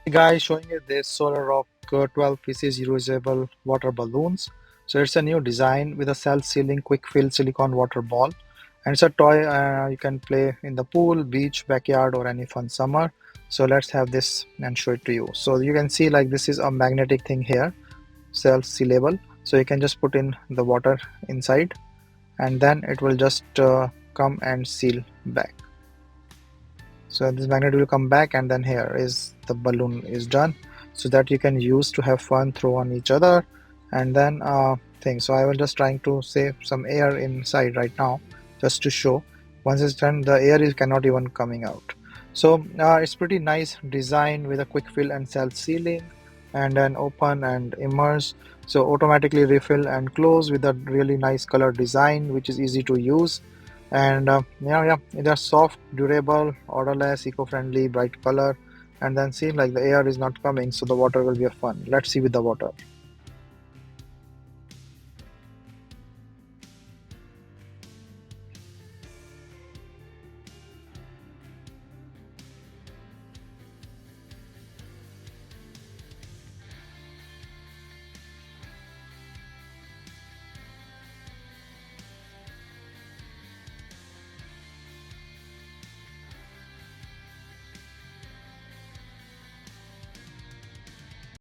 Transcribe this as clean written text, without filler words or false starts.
Hey guys, showing you this Solar Rock 12 pieces reusable water balloons. So it's a new design with a self-sealing quick fill silicone water ball, and it's a toy you can play in the pool, beach, backyard, or any fun summer. So let's have this and show it to you. So you can see like this is a magnetic thing here, self-sealable. So you can just put in the water inside, and then it will just come and seal back. So this magnet will come back, and then here is the balloon is done, so that you can use to have fun, throw on each other, and then things. So I was just trying to save some air inside right now, just to show. Once it's done, the air is cannot even coming out. So it's pretty nice design with a quick fill and self-sealing, and then open and immerse. So automatically refill and close with a really nice color design, which is easy to use. And yeah, they're soft, durable, odorless, eco-friendly, bright color. And then see like the air is not coming, so the water will be a fun. Let's see with the water.